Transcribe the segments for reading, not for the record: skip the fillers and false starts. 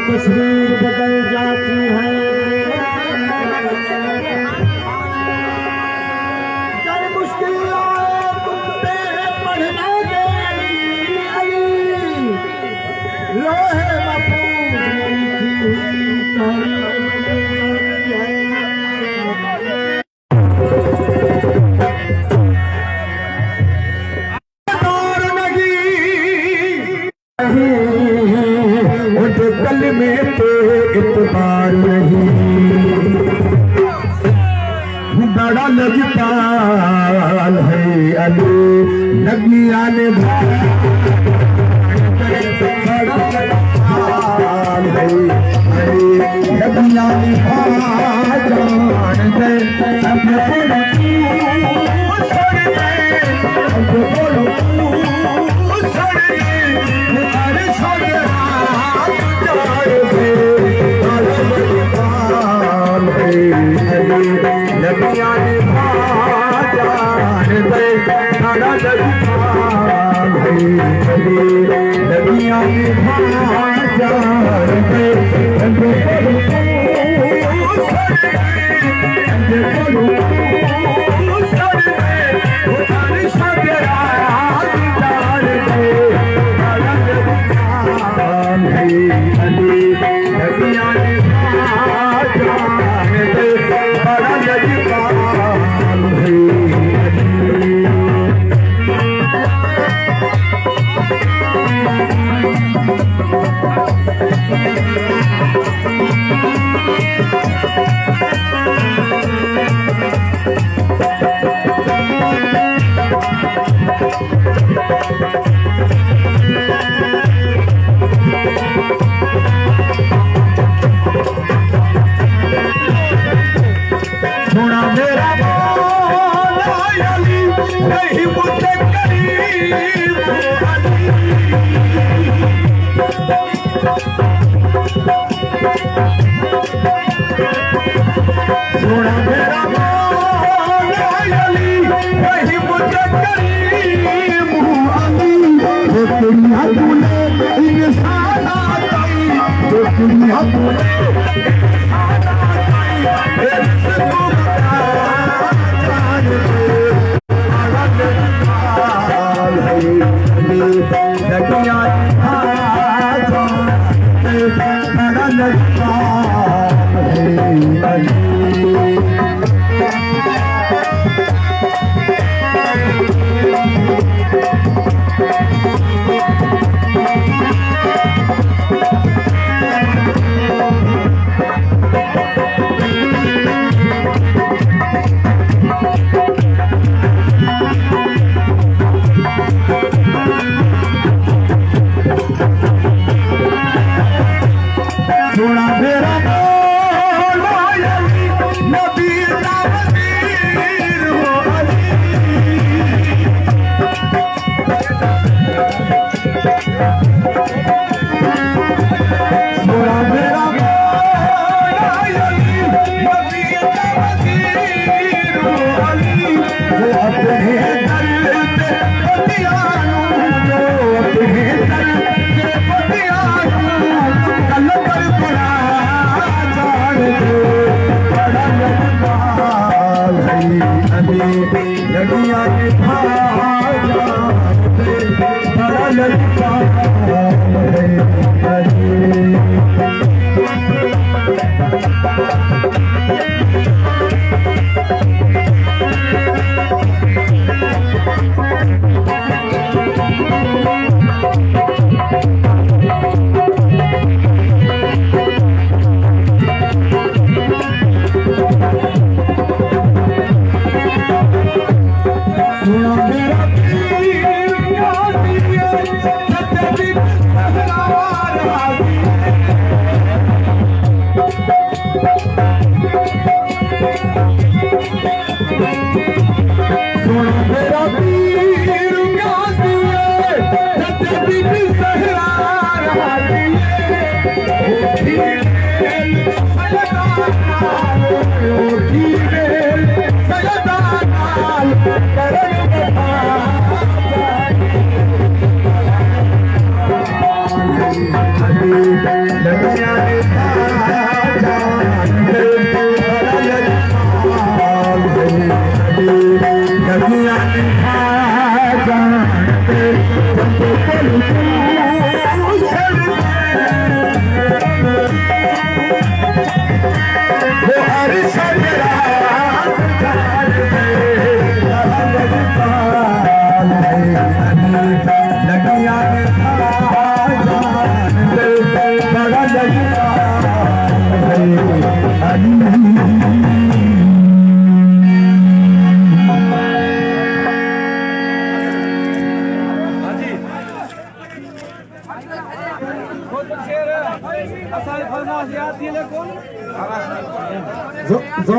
तस्वीर बदल जाती है। कर मुश्किल आए तुम पे पढ़ना गई अली, लोहे महफूज में लिखी हुई तारीख है। कल में तो इतबार नहीं, बड़ा लजपाल है अली नबी आने बड़ा लजपाल है अली नबी आने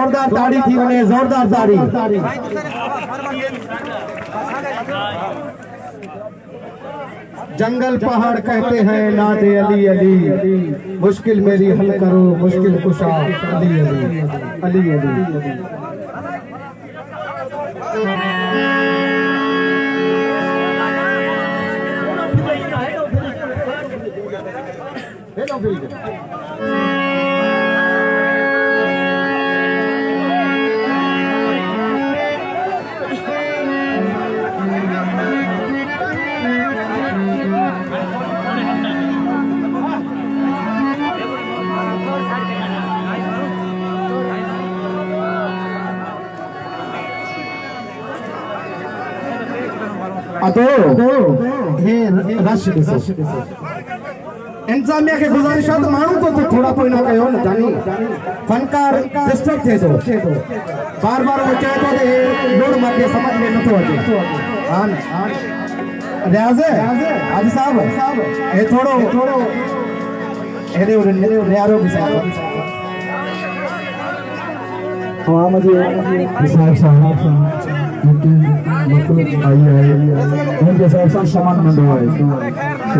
जोरदार ताड़ी थी उन्हें, जोरदार ताड़ी। जंगल पहाड़ कहते हैं नादे अली अली, मुश्किल मेरी हल करो मुश्किल कुशा अली अली अली अली। इंतजामिया के गुजारिश है तो मानू तो थोड़ा कोई ना कहो न जानी फनकार डिस्टर्ब थे तो बार बार वो चाहे तो लोड मार के समझ में न तो आते। हां रियाज हाजी साहब ए थोड़ो एरे और नियारो भी साहब हां मुझे साहब उनके साथ सामान मंडवा है तो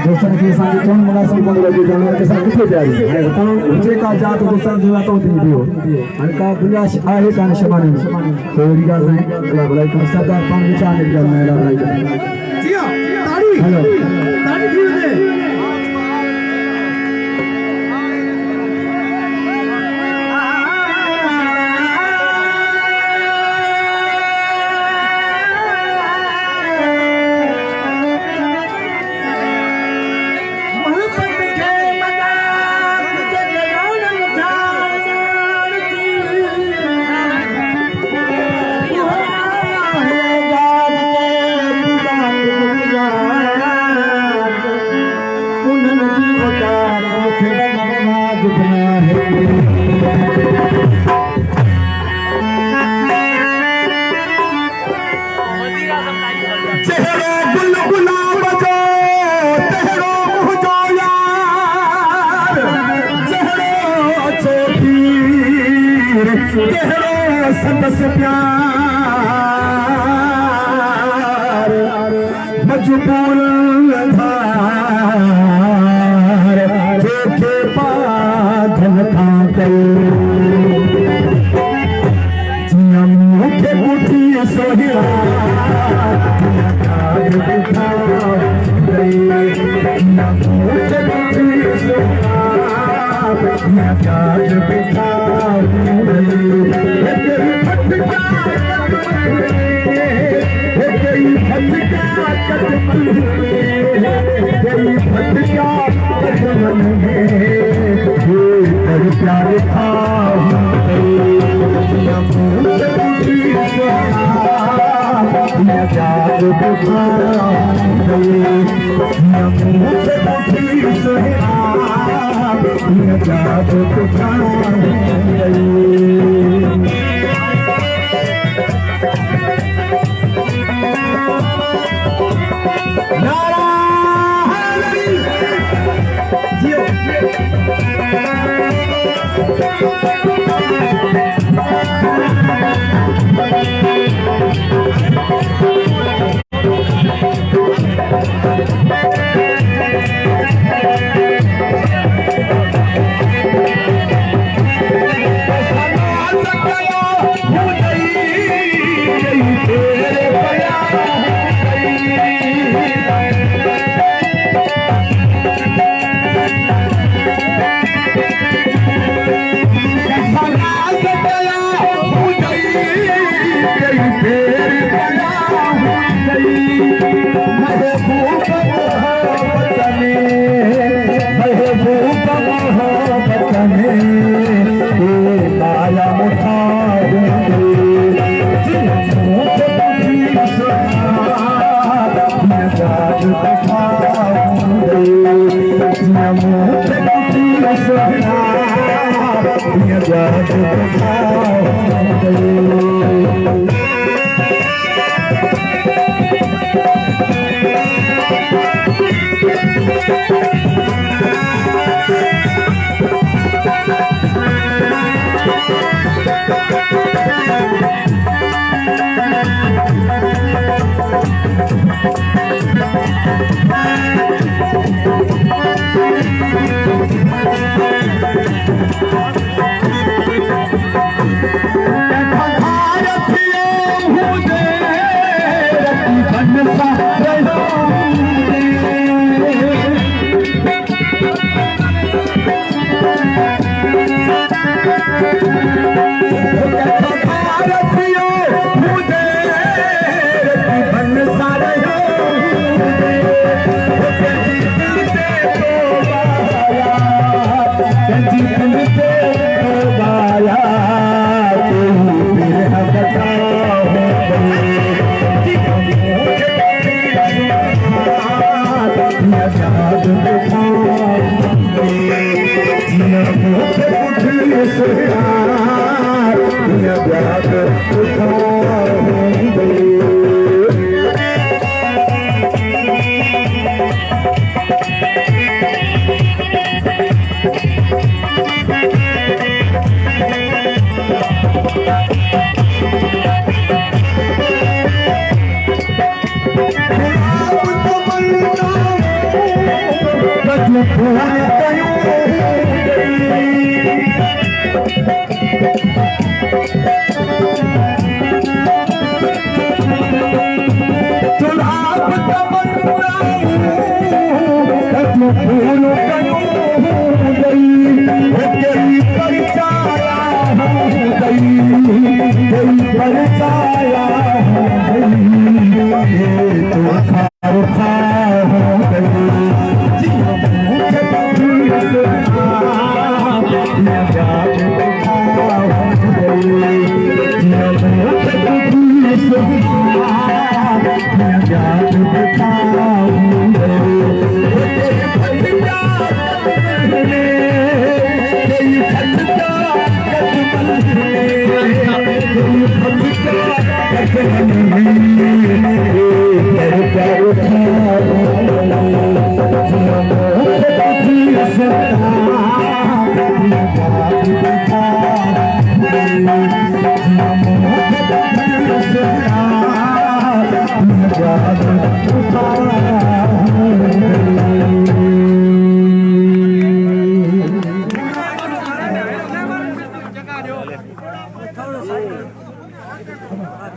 दोस्तों के साथ कौन मुनासिब बन रही है के साथ किथे जा रही है तो मुझे का जा तो दोस्तों जो तो दियो अनका गुंजाइश आहे कान शमान तो रिगाल नहीं भलाई कर सरदार पान विचार निकल मेरा भाई जी हां ताड़ी हेलो ताड़ी जी ने मजबूर देखे पाधन था जिया मुझे उठी सोहिया प्यारे था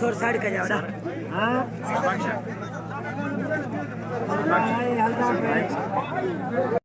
थोड़ा साइड का जाओ ना।